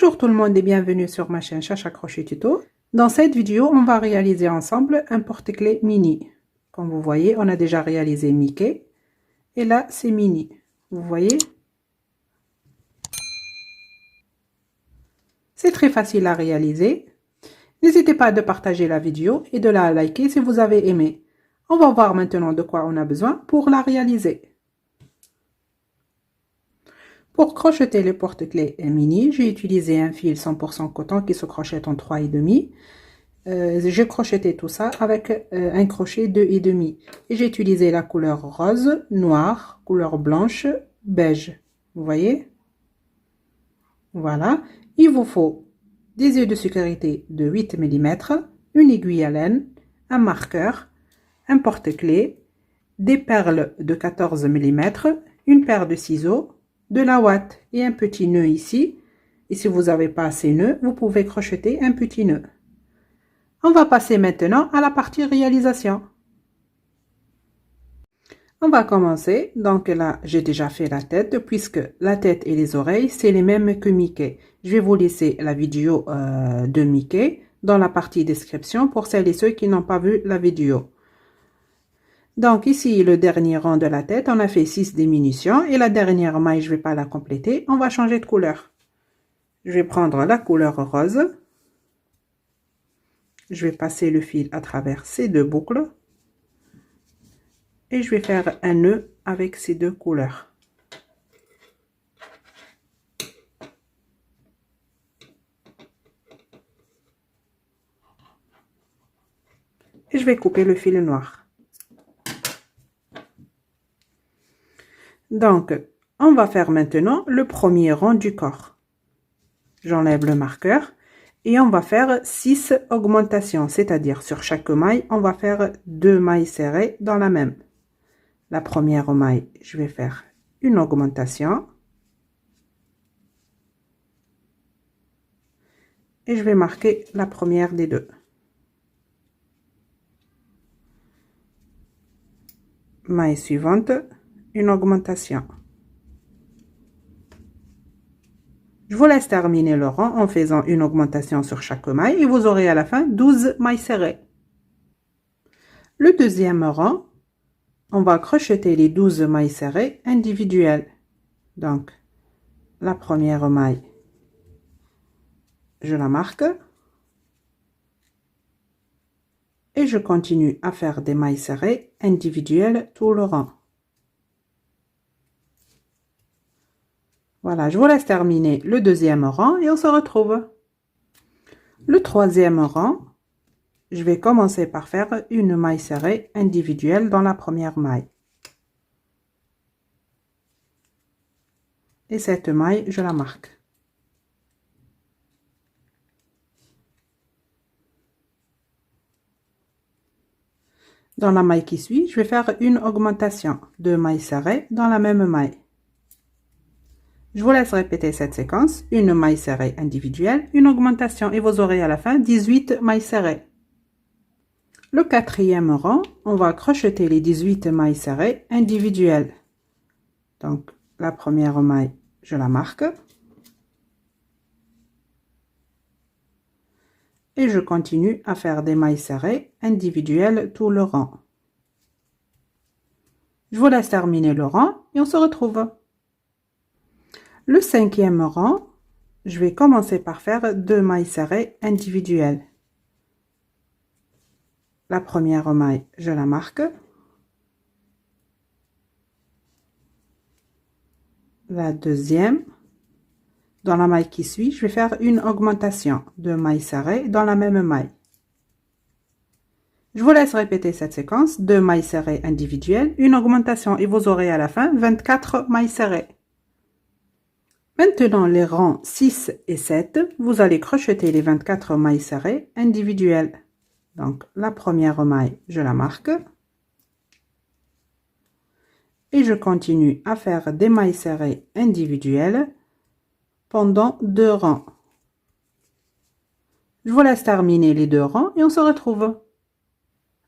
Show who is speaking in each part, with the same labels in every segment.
Speaker 1: Bonjour tout le monde et bienvenue sur ma chaîne Chacha Crochet Tuto. Dans cette vidéo, on va réaliser ensemble un porte-clés mini. Comme vous voyez, on a déjà réalisé Mickey et là c'est Minnie. Vous voyez? C'est très facile à réaliser. N'hésitez pas de partager la vidéo et de la liker si vous avez aimé. On va voir maintenant de quoi on a besoin pour la réaliser. Pour crocheter le porte-clés mini, j'ai utilisé un fil 100% coton qui se crochette en 3,5. J'ai crocheté tout ça avec un crochet 2,5. Et j'ai utilisé la couleur rose, noire, couleur blanche, beige. Vous voyez? Voilà. Il vous faut des œufs de sécurité de 8 mm, une aiguille à laine, un marqueur, un porte-clés, des perles de 14 mm, une paire de ciseaux, de la ouate et un petit nœud ici. Et si vous n'avez pas assez nœud, vous pouvez crocheter un petit nœud. On va passer maintenant à la partie réalisation. On va commencer. Donc là, j'ai déjà fait la tête puisque la tête et les oreilles, c'est les mêmes que Mickey. Je vais vous laisser la vidéo de Mickey dans la partie description pour celles et ceux qui n'ont pas vu la vidéo. Donc ici, le dernier rang de la tête, on a fait 6 diminutions et la dernière maille, je ne vais pas la compléter, on va changer de couleur. Je vais prendre la couleur rose. Je vais passer le fil à travers ces deux boucles et je vais faire un nœud avec ces deux couleurs. Et je vais couper le fil noir. Donc, on va faire maintenant le premier rang du corps. J'enlève le marqueur et on va faire 6 augmentations, c'est-à-dire sur chaque maille, on va faire 2 mailles serrées dans la même. La première maille, je vais faire une augmentation. Et je vais marquer la première des deux. Maille suivante, une augmentation. Je vous laisse terminer le rang en faisant une augmentation sur chaque maille et vous aurez à la fin 12 mailles serrées. Le deuxième rang, on va crocheter les 12 mailles serrées individuelles. Donc, la première maille, je la marque. Et je continue à faire des mailles serrées individuelles tout le rang. Voilà, je vous laisse terminer le deuxième rang et on se retrouve. Le troisième rang, je vais commencer par faire une maille serrée individuelle dans la première maille. Et cette maille, je la marque. Dans la maille qui suit, je vais faire une augmentation, 2 mailles serrées dans la même maille. Je vous laisse répéter cette séquence, une maille serrée individuelle, une augmentation et vous aurez à la fin 18 mailles serrées. Le quatrième rang, on va crocheter les 18 mailles serrées individuelles. Donc la première maille, je la marque. Et je continue à faire des mailles serrées individuelles tout le rang. Je vous laisse terminer le rang et on se retrouve. Le cinquième rang, je vais commencer par faire 2 mailles serrées individuelles. La première maille, je la marque. La deuxième. Dans la maille qui suit, je vais faire une augmentation, 2 mailles serrées dans la même maille. Je vous laisse répéter cette séquence, 2 mailles serrées individuelles, une augmentation et vous aurez à la fin 24 mailles serrées. Maintenant, les rangs 6 et 7, vous allez crocheter les 24 mailles serrées individuelles. Donc, la première maille, je la marque. Et je continue à faire des mailles serrées individuelles pendant 2 rangs. Je vous laisse terminer les 2 rangs et on se retrouve.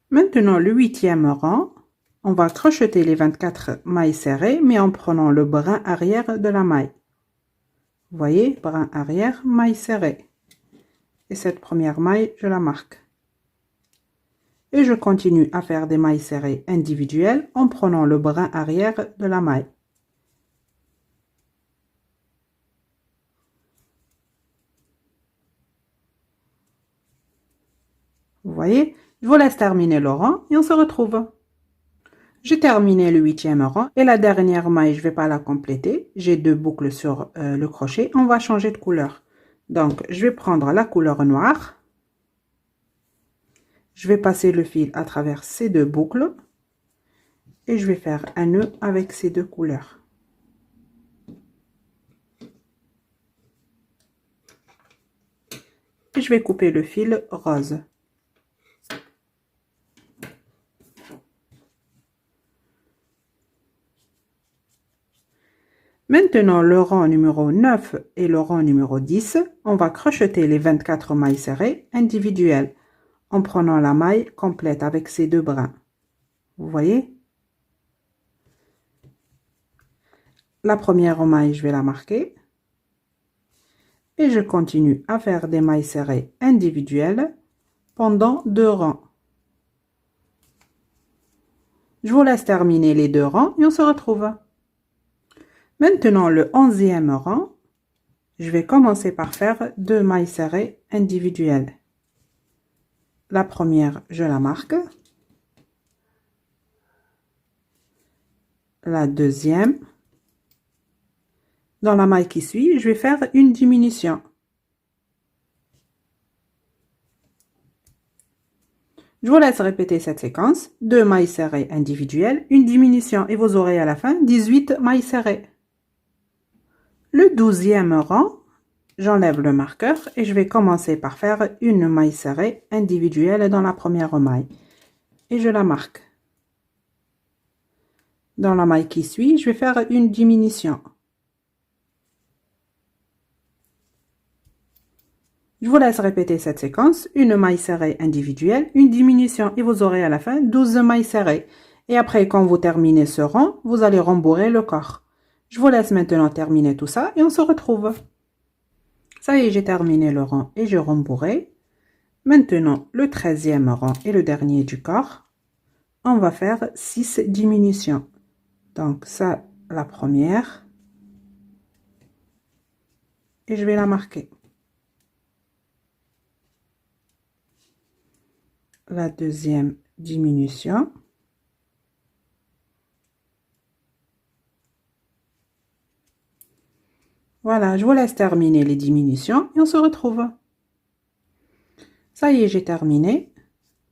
Speaker 1: Maintenant, le 8e rang, on va crocheter les 24 mailles serrées, mais en prenant le brin arrière de la maille. Vous voyez, brin arrière, maille serrée. Et cette première maille, je la marque. Et je continue à faire des mailles serrées individuelles en prenant le brin arrière de la maille. Vous voyez, je vous laisse terminer le rang et on se retrouve. J'ai terminé le 8e rang et la dernière maille, je ne vais pas la compléter. J'ai 2 boucles sur le crochet. On va changer de couleur. Donc, je vais prendre la couleur noire. Je vais passer le fil à travers ces 2 boucles. Et je vais faire un nœud avec ces 2 couleurs. Et je vais couper le fil rose. Maintenant, le rang numéro 9 et le rang numéro 10, on va crocheter les 24 mailles serrées individuelles en prenant la maille complète avec ces 2 brins. Vous voyez? La première maille, je vais la marquer. Et je continue à faire des mailles serrées individuelles pendant 2 rangs. Je vous laisse terminer les 2 rangs et on se retrouve. Maintenant, le 11e rang, je vais commencer par faire 2 mailles serrées individuelles. La première, je la marque. La deuxième. Dans la maille qui suit, je vais faire une diminution. Je vous laisse répéter cette séquence. 2 mailles serrées individuelles, une diminution et vous aurez à la fin 18 mailles serrées. Le 12e rang, j'enlève le marqueur et je vais commencer par faire une maille serrée individuelle dans la première maille. Et je la marque. Dans la maille qui suit, je vais faire une diminution. Je vous laisse répéter cette séquence. Une maille serrée individuelle, une diminution et vous aurez à la fin 12 mailles serrées. Et après, quand vous terminez ce rang, vous allez rembourrer le corps. Je vous laisse maintenant terminer tout ça et on se retrouve. Ça y est, j'ai terminé le rang et je rembourrai. Maintenant, le 13e rang et le dernier du corps, on va faire 6 diminutions. Donc ça, la première. Et je vais la marquer. La deuxième diminution. Voilà, je vous laisse terminer les diminutions et on se retrouve. Ça y est, j'ai terminé.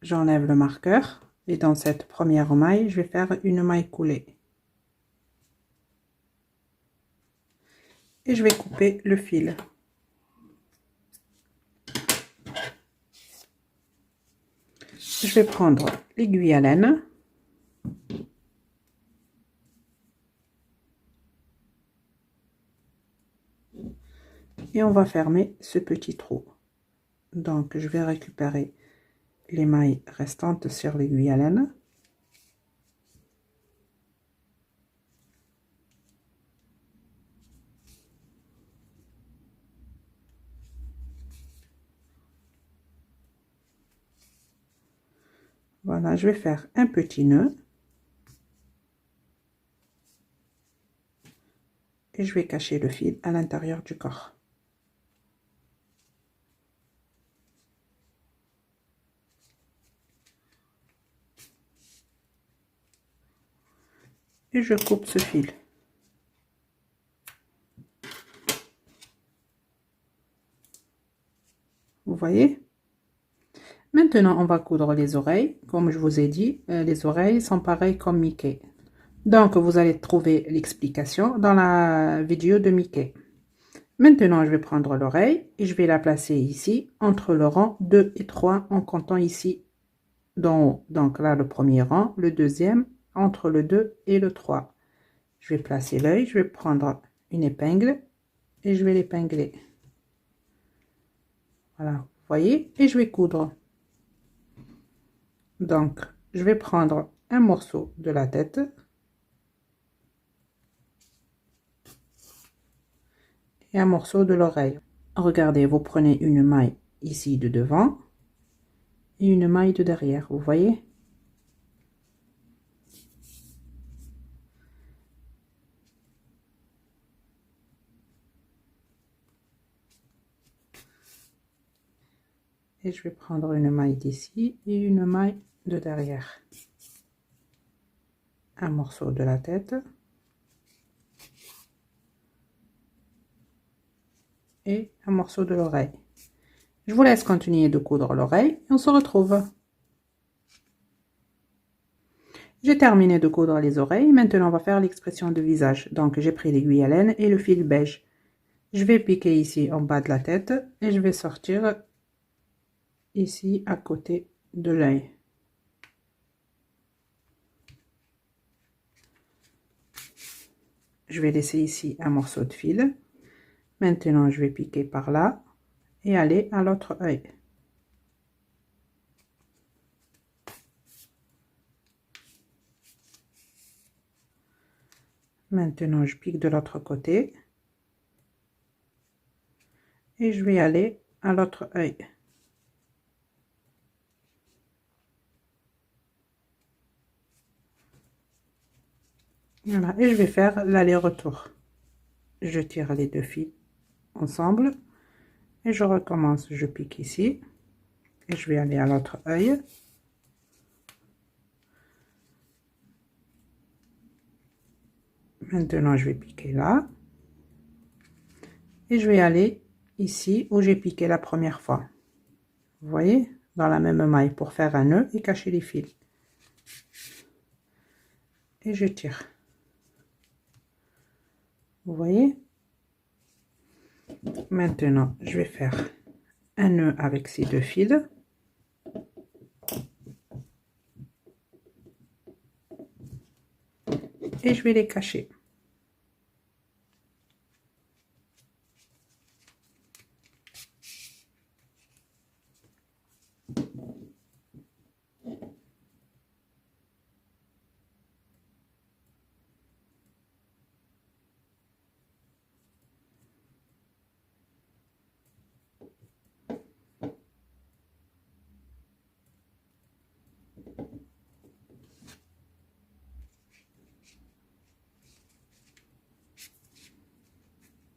Speaker 1: J'enlève le marqueur et dans cette première maille, je vais faire une maille coulée. Et je vais couper le fil. Je vais prendre l'aiguille à laine. Et on va fermer ce petit trou. Donc, je vais récupérer les mailles restantes sur l'aiguille à laine. Voilà, je vais faire un petit nœud. Et je vais cacher le fil à l'intérieur du corps. Et je coupe ce fil. Vous voyez? Maintenant, on va coudre les oreilles. Comme je vous ai dit, les oreilles sont pareilles comme Mickey. Donc, vous allez trouver l'explication dans la vidéo de Mickey. Maintenant, je vais prendre l'oreille et je vais la placer ici, entre le rang 2 et 3, en comptant ici d'en haut. Donc là, le premier rang, le deuxième, entre le 2 et le 3. Je vais placer l'œil, je vais prendre une épingle et je vais l'épingler. Voilà, vous voyez, et je vais coudre. Donc, je vais prendre un morceau de la tête et un morceau de l'oreille. Regardez, vous prenez une maille ici de devant et une maille de derrière, vous voyez? Et je vais prendre une maille d'ici et une maille de derrière. Un morceau de la tête. Et un morceau de l'oreille. Je vous laisse continuer de coudre l'oreille et on se retrouve. J'ai terminé de coudre les oreilles. Maintenant, on va faire l'expression de visage. Donc, j'ai pris l'aiguille à laine et le fil beige. Je vais piquer ici en bas de la tête et je vais sortir ici à côté de l'œil. Je vais laisser ici un morceau de fil. Maintenant, je vais piquer par là et aller à l'autre œil. Maintenant, je pique de l'autre côté et je vais aller à l'autre œil. Voilà, et je vais faire l'aller-retour. Je tire les deux fils ensemble et je recommence. Je pique ici et je vais aller à l'autre œil. Maintenant, je vais piquer là et je vais aller ici où j'ai piqué la première fois. Vous voyez, dans la même maille pour faire un nœud et cacher les fils. Et je tire. Vous voyez? Maintenant, je vais faire un nœud avec ces deux fils. Et je vais les cacher.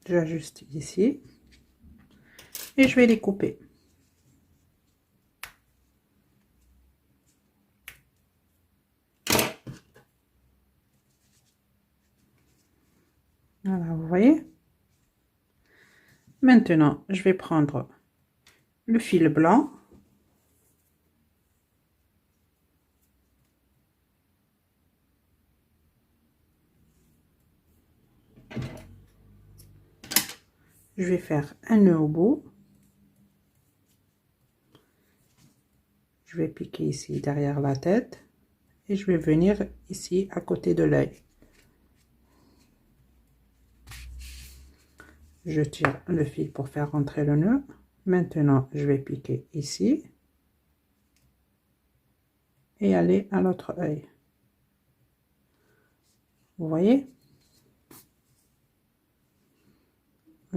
Speaker 1: J'ajuste ici et je vais les couper. Voilà, vous voyez. Maintenant, je vais prendre le fil blanc. Je vais faire un nœud au bout. Je vais piquer ici derrière la tête et je vais venir ici à côté de l'œil. Je tire le fil pour faire rentrer le nœud. Maintenant, je vais piquer ici et aller à l'autre œil. Vous voyez?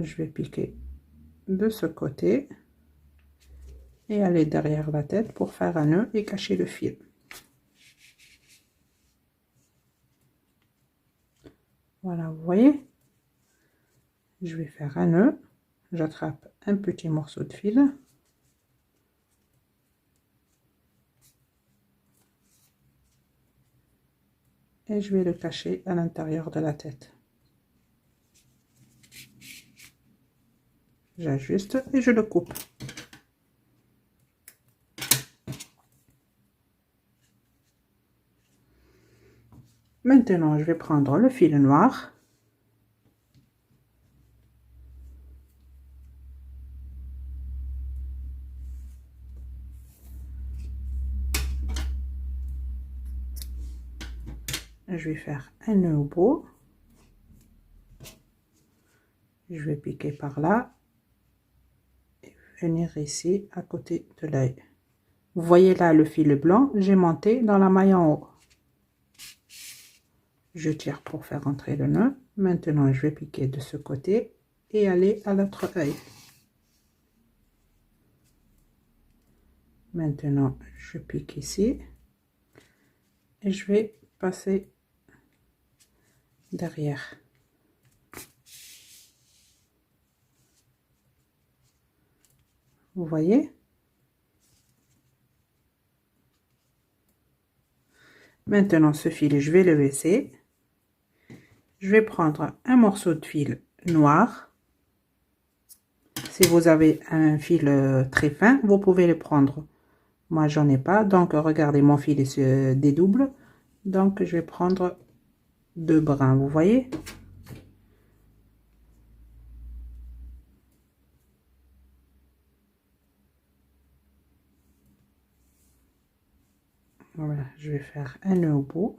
Speaker 1: Je vais piquer de ce côté et aller derrière la tête pour faire un nœud et cacher le fil. Voilà, vous voyez? Je vais faire un nœud, j'attrape un petit morceau de fil et je vais le cacher à l'intérieur de la tête. J'ajuste et je le coupe. Maintenant, je vais prendre le fil noir. Je vais faire un nœud au bout. Je vais piquer par là et venir ici à côté de l'œil. Vous voyez là le fil blanc, j'ai monté dans la maille en haut. Je tire pour faire entrer le nœud. Maintenant, je vais piquer de ce côté et aller à l'autre œil. Maintenant, je pique ici et je vais passer derrière. Vous voyez? Maintenant, ce fil, je vais le baisser. Je vais prendre un morceau de fil noir. Si vous avez un fil très fin, vous pouvez le prendre. Moi, j'en ai pas. Donc, regardez, mon fil se dédouble. Donc, je vais prendre 2 brins. Vous voyez? Voilà, je vais faire un nœud au bout.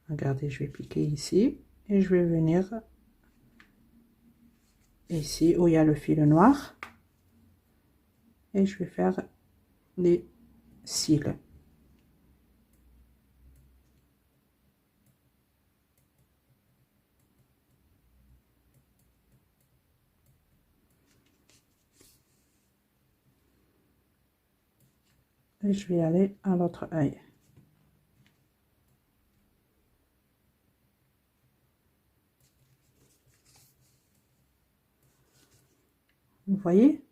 Speaker 1: Regardez, je vais piquer ici et je vais venir ici où il y a le fil noir et je vais faire les cils. Et je vais aller à l'autre œil. Vous voyez?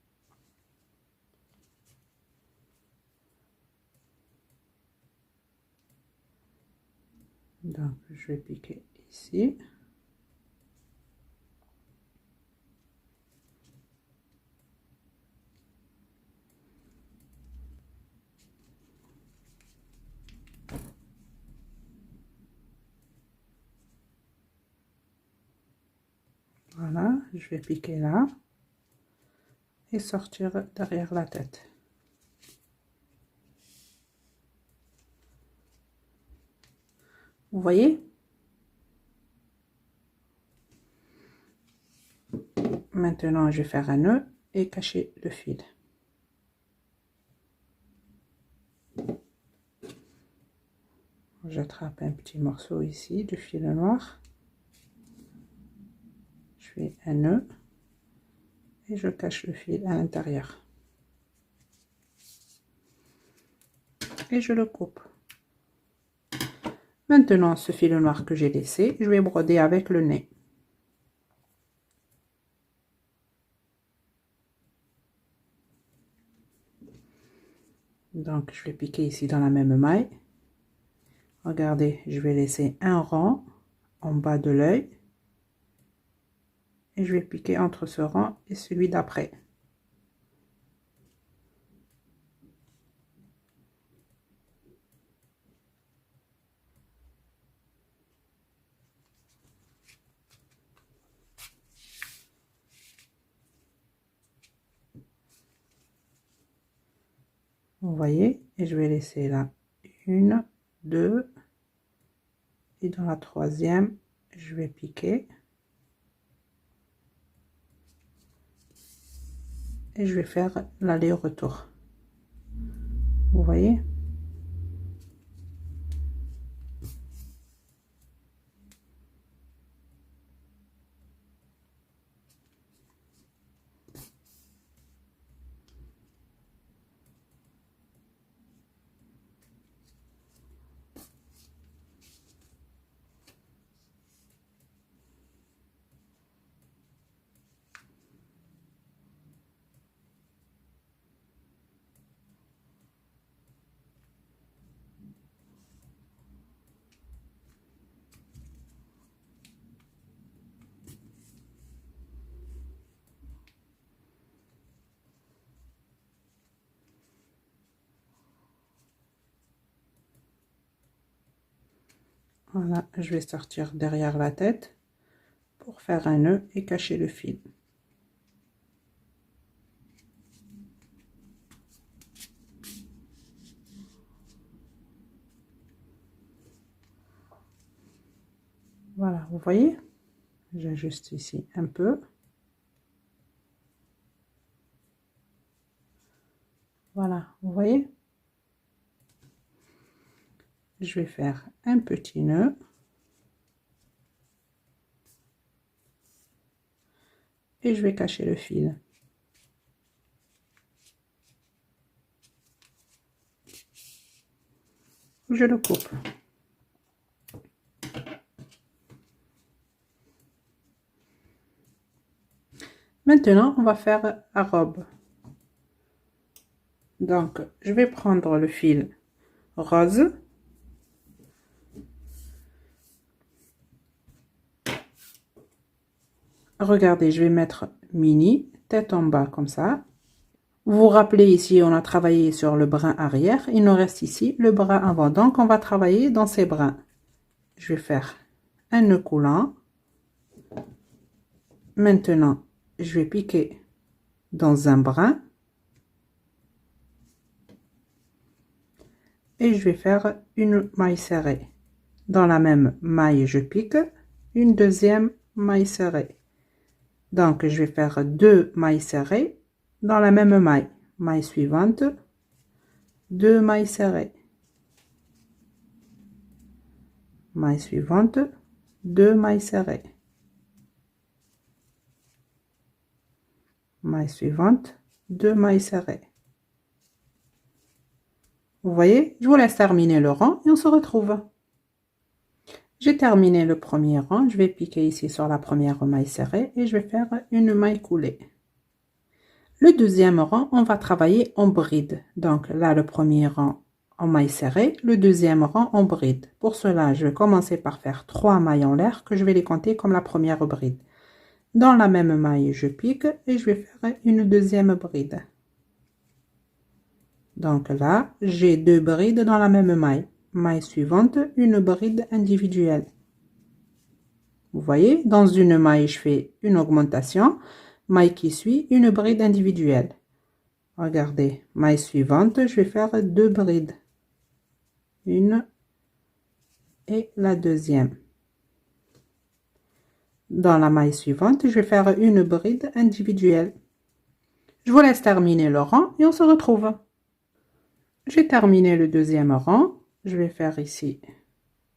Speaker 1: Donc, je vais piquer ici. Voilà, je vais piquer là et sortir derrière la tête. Vous voyez? Maintenant, je vais faire un nœud et cacher le fil. J'attrape un petit morceau ici du fil noir. Je fais un nœud et je cache le fil à l'intérieur. Et je le coupe. Maintenant, ce fil noir que j'ai laissé, je vais broder avec le nez. Donc, je vais piquer ici dans la même maille. Regardez, je vais laisser un rang en bas de l'œil. Et je vais piquer entre ce rang et celui d'après. Vous voyez, et je vais laisser là une, deux, et dans la troisième, je vais piquer. Et je vais faire l'aller-retour. Vous voyez? Voilà, je vais sortir derrière la tête pour faire un nœud et cacher le fil. Voilà, vous voyez? J'ajuste ici un peu. Voilà, vous voyez? je vais faire un petit nœud. Et je vais cacher le fil. Je le coupe. Maintenant, on va faire la robe. Donc, je vais prendre le fil rose. Regardez, je vais mettre mini, tête en bas comme ça. Vous vous rappelez ici, on a travaillé sur le brin arrière. Il nous reste ici le brin avant. Donc, on va travailler dans ces brins. Je vais faire un nœud coulant. Maintenant, je vais piquer dans un brin. Et je vais faire une maille serrée. Dans la même maille, je pique une deuxième maille serrée. Donc, je vais faire 2 mailles serrées dans la même maille. Maille suivante, 2 mailles serrées. Maille suivante, 2 mailles serrées. Maille suivante, 2 mailles serrées. Vous voyez, je vous laisse terminer le rang et on se retrouve. J'ai terminé le premier rang, je vais piquer ici sur la première maille serrée et je vais faire une maille coulée. Le deuxième rang, on va travailler en bride. Donc là, le premier rang en maille serrée, le deuxième rang en bride. Pour cela, je vais commencer par faire 3 mailles en l'air que je vais les compter comme la première bride. Dans la même maille, je pique et je vais faire une deuxième bride. Donc là, j'ai 2 brides dans la même maille. Maille suivante, une bride individuelle. Vous voyez, dans une maille, je fais une augmentation. Maille qui suit, une bride individuelle. Regardez, maille suivante, je vais faire 2 brides. Une et la deuxième. Dans la maille suivante, je vais faire une bride individuelle. Je vous laisse terminer le rang et on se retrouve. J'ai terminé le deuxième rang. Je vais faire ici,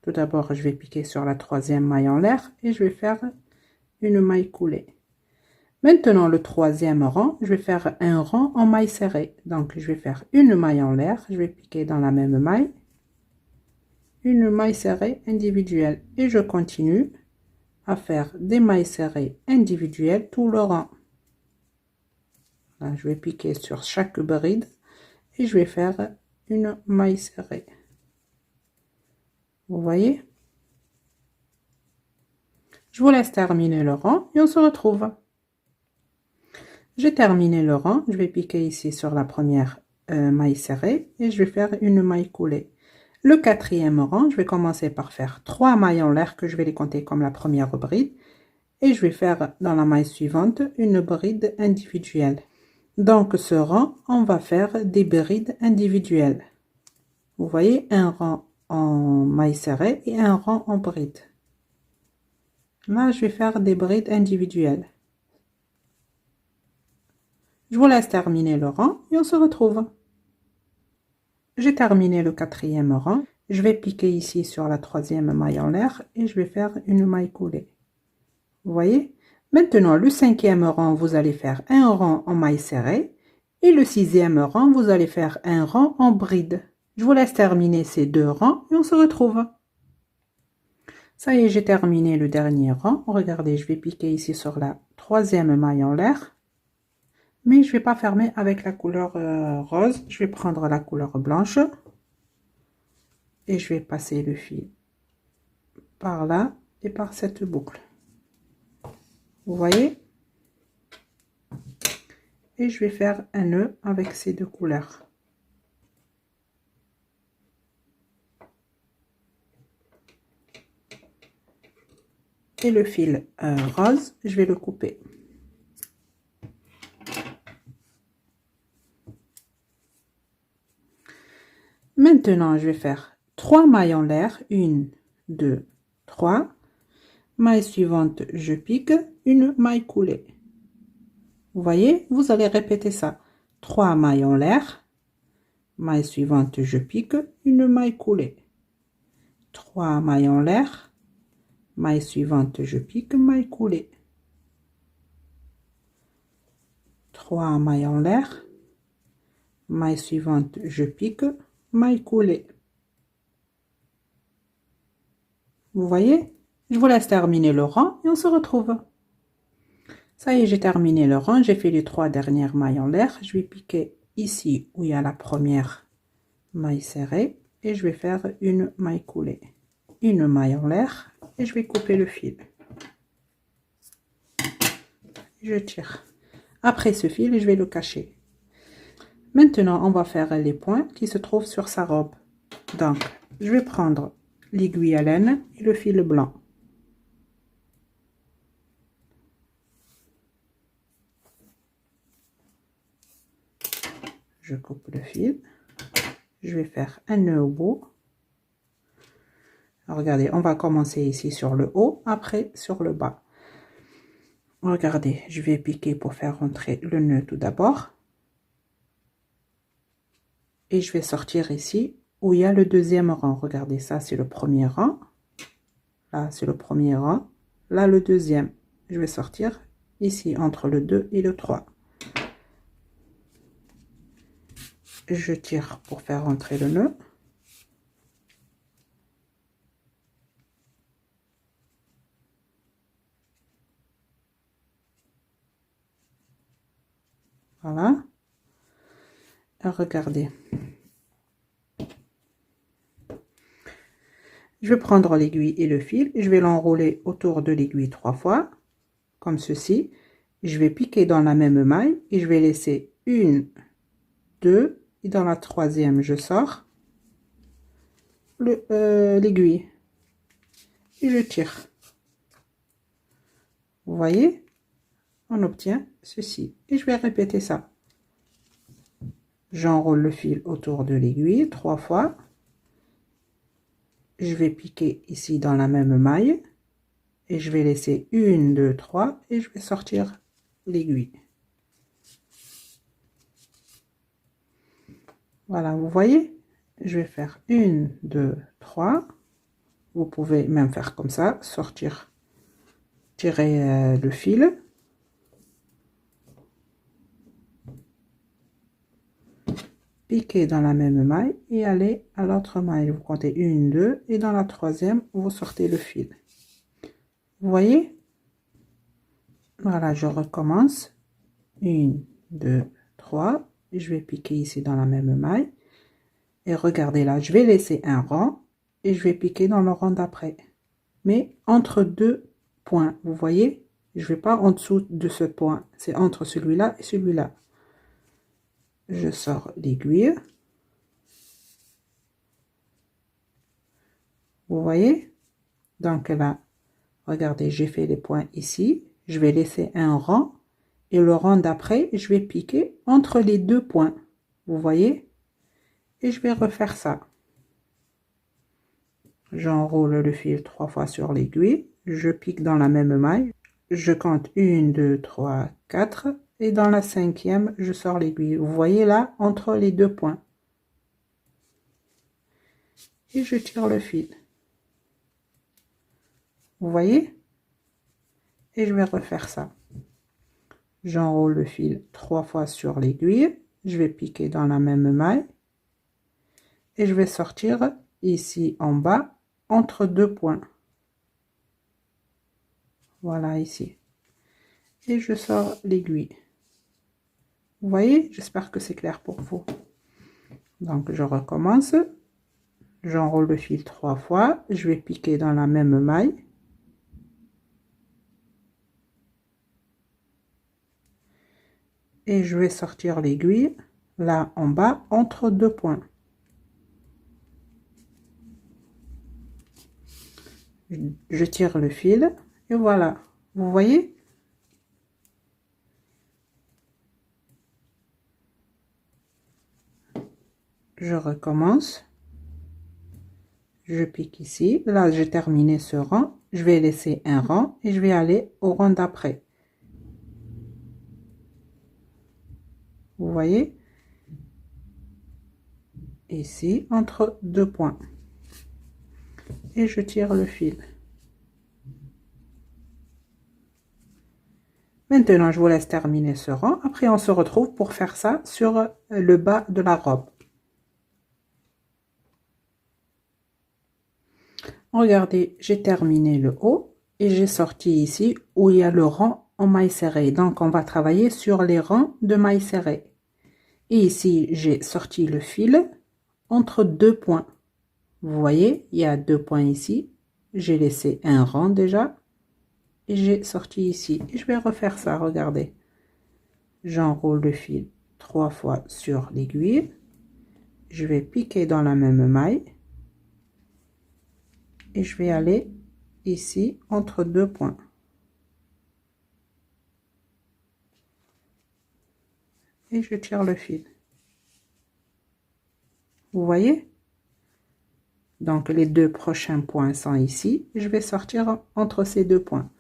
Speaker 1: tout d'abord, je vais piquer sur la troisième maille en l'air et je vais faire une maille coulée. Maintenant, le troisième rang, je vais faire un rang en maille serrée. Donc, je vais faire une maille en l'air, je vais piquer dans la même maille, une maille serrée individuelle et je continue à faire des mailles serrées individuelles tout le rang. Là, je vais piquer sur chaque bride et je vais faire une maille serrée. Vous voyez? Je vous laisse terminer le rang et on se retrouve. J'ai terminé le rang, je vais piquer ici sur la première maille serrée et je vais faire une maille coulée. Le quatrième rang, je vais commencer par faire 3 mailles en l'air que je vais les compter comme la première bride et je vais faire dans la maille suivante une bride individuelle. Donc ce rang, on va faire des brides individuelles. Vous voyez, un rang en maille serrée et un rang en bride. Là, je vais faire des brides individuelles. Je vous laisse terminer le rang et on se retrouve. J'ai terminé le quatrième rang. Je vais piquer ici sur la troisième maille en l'air et je vais faire une maille coulée. Vous voyez? Maintenant, le cinquième rang, vous allez faire un rang en maille serrée et le sixième rang, vous allez faire un rang en bride. Je vous laisse terminer ces 2 rangs et on se retrouve. Ça y est, j'ai terminé le dernier rang. Regardez, je vais piquer ici sur la troisième maille en l'air. Mais je ne vais pas fermer avec la couleur rose. Je vais prendre la couleur blanche. Et je vais passer le fil par là et par cette boucle. Vous voyez? Et je vais faire un nœud avec ces 2 couleurs. Et le fil rose, je vais le couper. Maintenant, je vais faire 3 mailles en l'air. 1, 2, 3. Maille suivante, je pique, une maille coulée. Vous voyez, vous allez répéter ça. 3 mailles en l'air. Maille suivante, je pique, une maille coulée. 3 mailles en l'air, maille suivante, je pique, maille coulée. 3 mailles en l'air, maille suivante, je pique, maille coulée. Vous voyez? Je vous laisse terminer le rang et on se retrouve. Ça y est, j'ai terminé le rang, j'ai fait les 3 dernières mailles en l'air. Je vais piquer ici où il y a la première maille serrée et je vais faire une maille coulée. Une maille en l'air et je vais couper le fil. Je tire. Après ce fil, je vais le cacher. Maintenant, on va faire les points qui se trouvent sur sa robe. Donc, je vais prendre l'aiguille à laine et le fil blanc. Je coupe le fil. Je vais faire un nœud au bout. Regardez, on va commencer ici sur le haut, après sur le bas. Regardez, je vais piquer pour faire rentrer le nœud tout d'abord. Et je vais sortir ici où il y a le deuxième rang. Regardez, ça c'est le premier rang. Là c'est le premier rang. Là le deuxième. Je vais sortir ici entre le 2 et le 3. Je tire pour faire rentrer le nœud. Voilà. Et regardez. Je vais prendre l'aiguille et le fil. Je vais l'enrouler autour de l'aiguille 3 fois. Comme ceci. Je vais piquer dans la même maille. Et je vais laisser une, deux. Et dans la troisième, je sors l'aiguille. Et je tire. Vous voyez? On obtient ceci. Et je vais répéter ça. J'enroule le fil autour de l'aiguille 3 fois. Je vais piquer ici dans la même maille. Et je vais laisser 1, 2, 3. Et je vais sortir l'aiguille. Voilà, vous voyez? Je vais faire 1, 2, 3. Vous pouvez même faire comme ça. Sortir, tirer le fil. Piquer dans la même maille et aller à l'autre maille. Vous comptez 1, 2 et dans la troisième, vous sortez le fil. Vous voyez? Voilà, je recommence. 1, 2, 3. Et je vais piquer ici dans la même maille. Et regardez là, je vais laisser un rang et je vais piquer dans le rang d'après. Mais entre deux points, vous voyez? Je ne vais pas en dessous de ce point. C'est entre celui-là et celui-là. Je sors l'aiguille. Vous voyez? Donc là, regardez, j'ai fait les points ici. Je vais laisser un rang. Et le rang d'après, je vais piquer entre les deux points. Vous voyez? Et je vais refaire ça. J'enroule le fil 3 fois sur l'aiguille. Je pique dans la même maille. Je compte 1, 2, 3, 4. Et dans la cinquième, je sors l'aiguille. Vous voyez là, entre les deux points. Et je tire le fil. Vous voyez? Et je vais refaire ça. J'enroule le fil 3 fois sur l'aiguille. Je vais piquer dans la même maille. Et je vais sortir ici en bas, entre deux points. Voilà ici. Et je sors l'aiguille. Vous voyez? J'espère que c'est clair pour vous. Donc je recommence. J'enroule le fil 3 fois. Je vais piquer dans la même maille. Et je vais sortir l'aiguille là en bas entre deux points. Je tire le fil et voilà. Vous voyez? Je recommence. Je pique ici. Là, j'ai terminé ce rang. Je vais laisser un rang et je vais aller au rang d'après. Vous voyez? Ici, entre deux points. et je tire le fil. Maintenant, je vous laisse terminer ce rang. Après, on se retrouve pour faire ça sur le bas de la robe. Regardez, j'ai terminé le haut et j'ai sorti ici où il y a le rang en mailles serrées. Donc, on va travailler sur les rangs de mailles serrées. Et ici, j'ai sorti le fil entre deux points. Vous voyez, il y a deux points ici. J'ai laissé un rang déjà. Et j'ai sorti ici. Et je vais refaire ça, regardez. J'enroule le fil 3 fois sur l'aiguille. Je vais piquer dans la même maille. Et je vais aller ici entre deux points. Et je tire le fil. Vous voyez? Donc les deux prochains points sont ici. Je vais sortir entre ces deux points.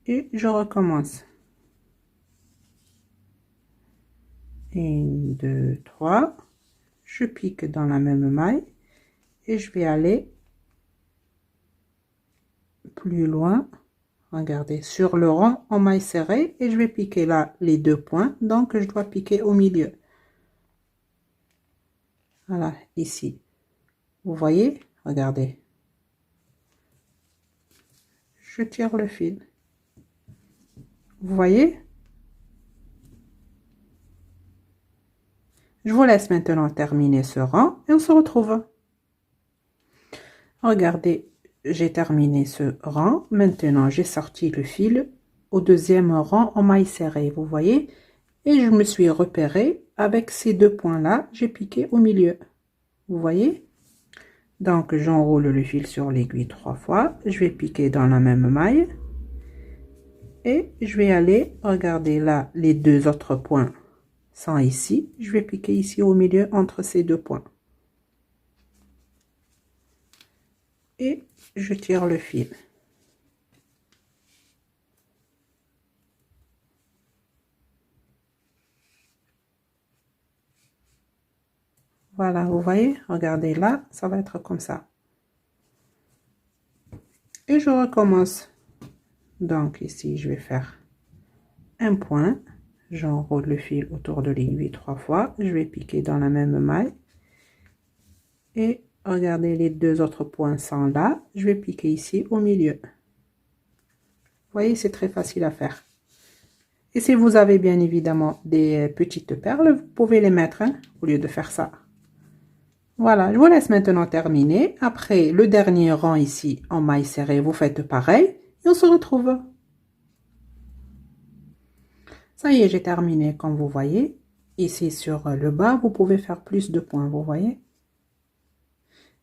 Speaker 1: Et je recommence. 1, 2, 3. Je pique dans la même maille. Et je vais aller plus loin. Regardez, sur le rang en maille serrée. Et je vais piquer là les deux points. Donc je dois piquer au milieu. Voilà, ici. Vous voyez? Regardez. Je tire le fil. Vous voyez? Je vous laisse maintenant terminer ce rang et on se retrouve. Regardez, j'ai terminé ce rang. Maintenant, j'ai sorti le fil au deuxième rang en maille serrée. Vous voyez? Et je me suis repérée avec ces deux points-là. J'ai piqué au milieu. Vous voyez? Donc, j'enroule le fil sur l'aiguille 3 fois. Je vais piquer dans la même maille. Et je vais aller, regardez là, les deux autres points sont ici. Je vais piquer ici au milieu entre ces deux points. Et je tire le fil. Voilà, vous voyez, regardez là, ça va être comme ça. Et je recommence. Donc ici, je vais faire un point. J'enroule le fil autour de l'aiguille 3 fois. Je vais piquer dans la même maille. Et regardez, les deux autres points sont là. Je vais piquer ici au milieu. Vous voyez, c'est très facile à faire. Et si vous avez bien évidemment des petites perles, vous pouvez les mettre au lieu de faire ça. Voilà, je vous laisse maintenant terminer. Après le dernier rang ici en maille serrée, vous faites pareil et on se retrouve. Ça y est, j'ai terminé comme vous voyez. Ici sur le bas, vous pouvez faire plus de points, vous voyez.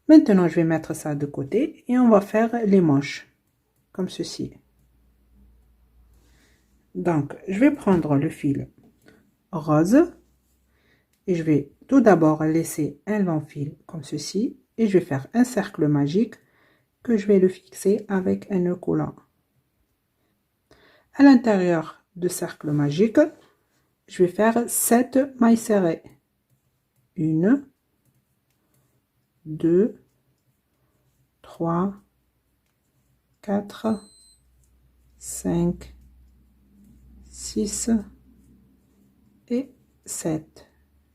Speaker 1: Maintenant, je vais mettre ça de côté et on va faire les manches comme ceci. Donc, je vais prendre le fil rose et je vais tout d'abord laisser un long fil comme ceci et je vais faire un cercle magique que je vais le fixer avec un nœud coulant. À l'intérieur du cercle magique, je vais faire 7 mailles serrées. 1, 2, 3, 4, 5, 6 et 7.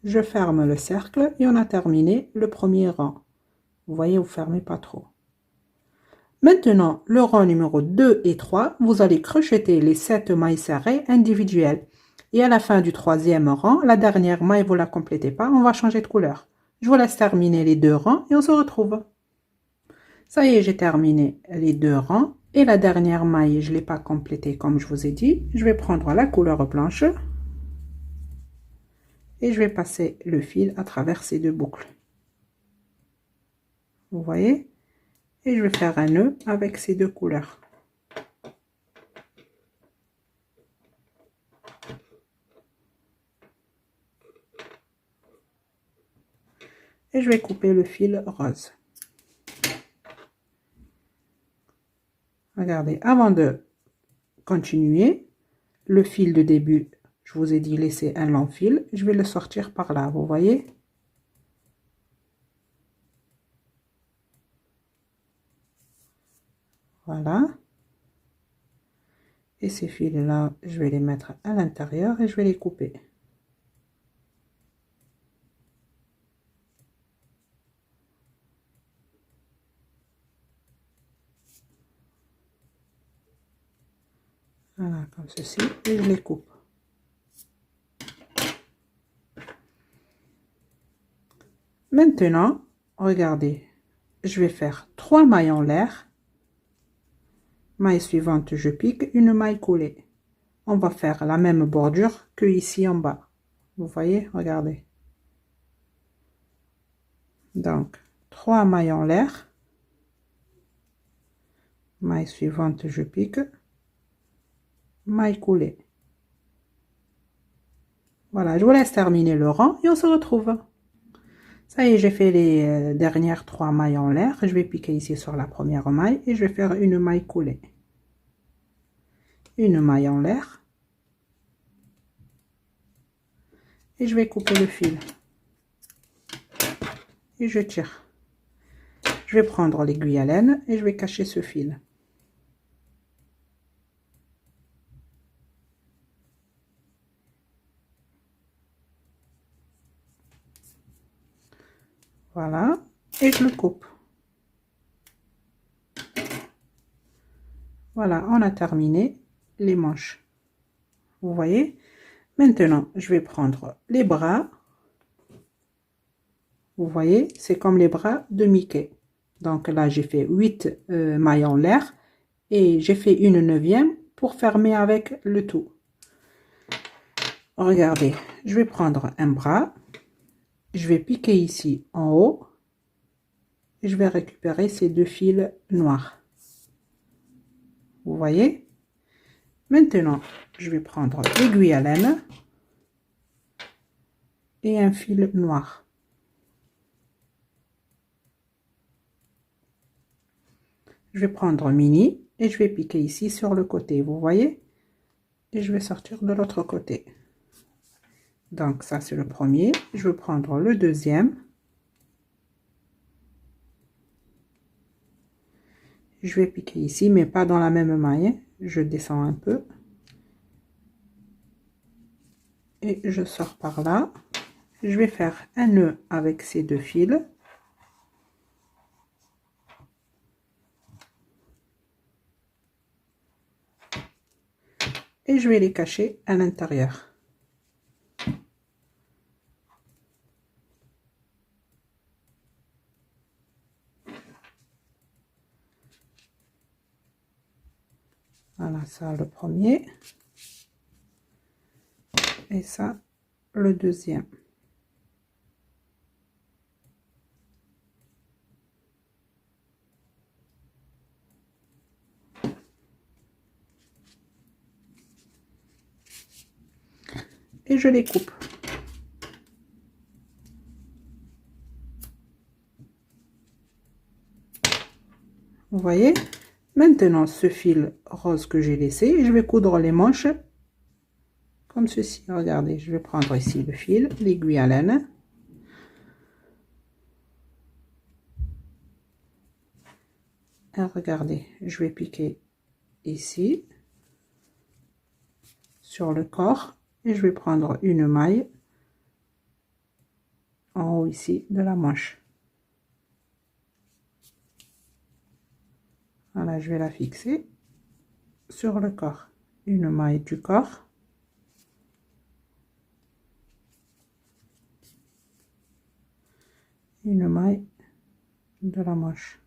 Speaker 1: Je ferme le cercle et on a terminé le premier rang. Vous voyez, vous ne fermez pas trop. Maintenant, le rang numéro 2 et 3, vous allez crocheter les 7 mailles serrées individuelles. Et à la fin du troisième rang, la dernière maille, vous ne la complétez pas, on va changer de couleur. Je vous laisse terminer les deux rangs et on se retrouve. Ça y est, j'ai terminé les deux rangs. Et la dernière maille, je ne l'ai pas complétée comme je vous ai dit. Je vais prendre la couleur blanche. Et je vais passer le fil à travers ces deux boucles. Vous voyez? Et je vais faire un nœud avec ces deux couleurs. Et je vais couper le fil rose. Regardez, avant de continuer, le fil de début, je vous ai dit laisser un long fil, je vais le sortir par là, vous voyez? Voilà. Et ces fils-là, je vais les mettre à l'intérieur et je vais les couper. Voilà, comme ceci, et je les coupe. Maintenant, regardez, je vais faire 3 mailles en l'air. Maille suivante, je pique une maille coulée. On va faire la même bordure que ici en bas. Vous voyez, regardez. Donc, 3 mailles en l'air. Maille suivante, je pique. Maille coulée. Voilà, je vous laisse terminer le rang et on se retrouve. Ça y est, j'ai fait les dernières 3 mailles en l'air. Je vais piquer ici sur la première maille et je vais faire une maille coulée. Une maille en l'air. Et je vais couper le fil. Et je tire. Je vais prendre l'aiguille à laine et je vais cacher ce fil. Voilà, et je le coupe. Voilà, on a terminé les manches. Vous voyez? Maintenant, je vais prendre les bras. Vous voyez, c'est comme les bras de Mickey. Donc là, j'ai fait 8 mailles en l'air et j'ai fait une 9e pour fermer avec le tout. Regardez, je vais prendre un bras. Je vais piquer ici en haut. Et je vais récupérer ces 2 fils noirs. Vous voyez? Maintenant, je vais prendre l'aiguille à laine et un fil noir. Je vais prendre mini et je vais piquer ici sur le côté, vous voyez? Et je vais sortir de l'autre côté. Donc ça c'est le premier. Je vais prendre le deuxième. Je vais piquer ici, mais pas dans la même maille. Je descends un peu. Et je sors par là. Je vais faire un nœud avec ces 2 fils. Et je vais les cacher à l'intérieur. Voilà, ça le premier. Et ça, le deuxième. Et je les coupe. Vous voyez? Maintenant, ce fil rose que j'ai laissé, je vais coudre les manches comme ceci. Regardez, je vais prendre ici le fil, l'aiguille à laine. Et regardez, je vais piquer ici sur le corps et je vais prendre une maille en haut ici de la manche. Voilà, je vais la fixer sur le corps. Une maille du corps. Une maille de la manche.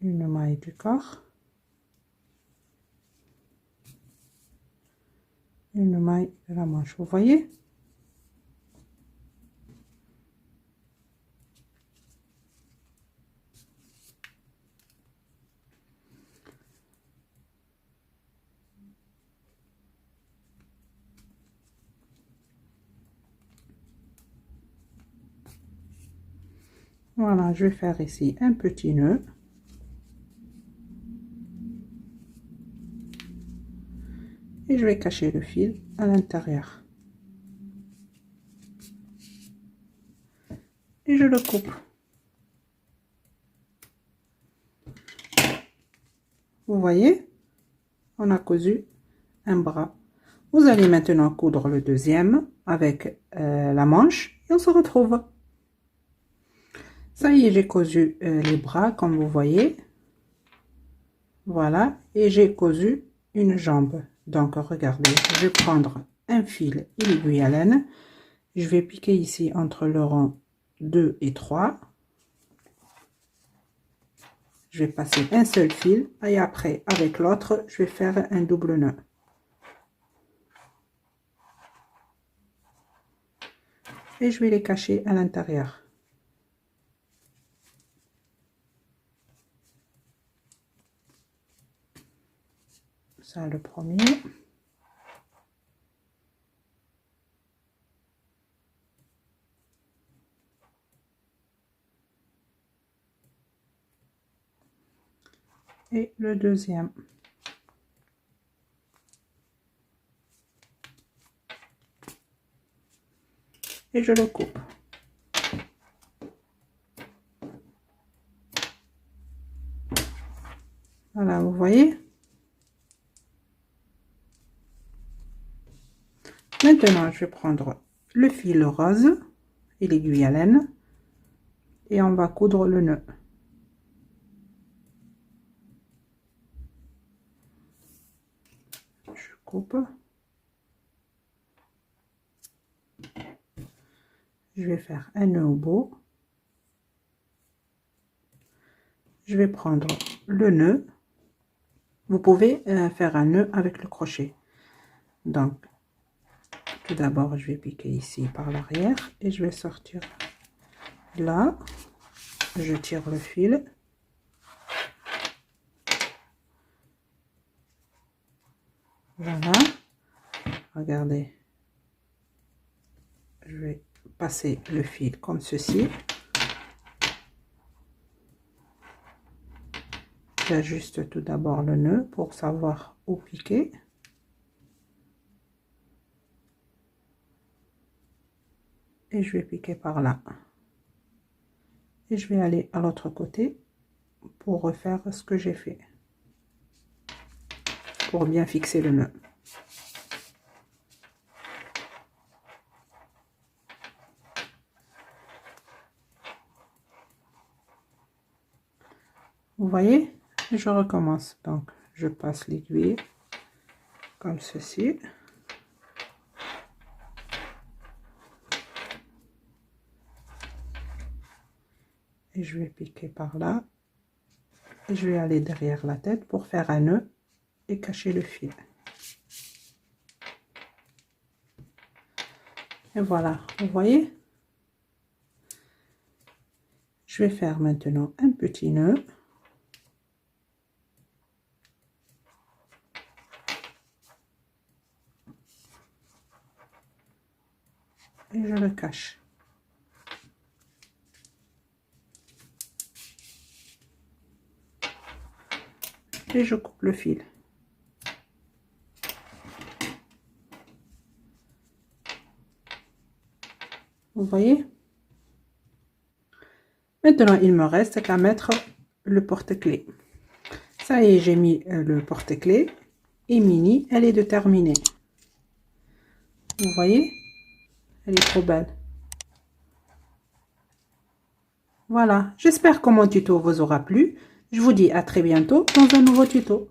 Speaker 1: Une maille du corps. Une maille de la manche. Vous voyez? Voilà, je vais faire ici un petit nœud. Et je vais cacher le fil à l'intérieur. Et je le coupe. Vous voyez, on a cousu un bras. Vous allez maintenant coudre le deuxième avec la manche et on se retrouve. Ça y est, j'ai cousu les bras comme vous voyez. Voilà, et j'ai cousu une jambe. Donc regardez, je vais prendre un fil et l'aiguille à laine. Je vais piquer ici entre le rang 2 et 3. Je vais passer un seul fil et après avec l'autre je vais faire un double nœud. Et je vais les cacher à l'intérieur. Ça le premier. Et le deuxième. Et je le coupe. Voilà, vous voyez. Maintenant, je vais prendre le fil rose et l'aiguille à laine et on va coudre le nœud. Je coupe. Je vais faire un nœud au bout. Je vais prendre le nœud. Vous pouvez faire un nœud avec le crochet. Donc, tout d'abord, je vais piquer ici par l'arrière et je vais sortir là. Je tire le fil. Voilà. Regardez. Je vais passer le fil comme ceci. J'ajuste tout d'abord le nœud pour savoir où piquer. Et je vais piquer par là. Et je vais aller à l'autre côté pour refaire ce que j'ai fait. Pour bien fixer le nœud. Vous voyez? Je recommence. Donc, je passe l'aiguille comme ceci. Et je vais piquer par là. Et je vais aller derrière la tête pour faire un nœud et cacher le fil. Et voilà, vous voyez? Je vais faire maintenant un petit nœud. Et je le cache. Et je coupe le fil. Vous voyez? Maintenant, il me reste qu'à mettre le porte-clés. Ça y est, j'ai mis le porte-clés. Et Mini, elle est déterminée. Vous voyez? Elle est trop belle. Voilà, j'espère que mon tuto vous aura plu. Je vous dis à très bientôt dans un nouveau tuto.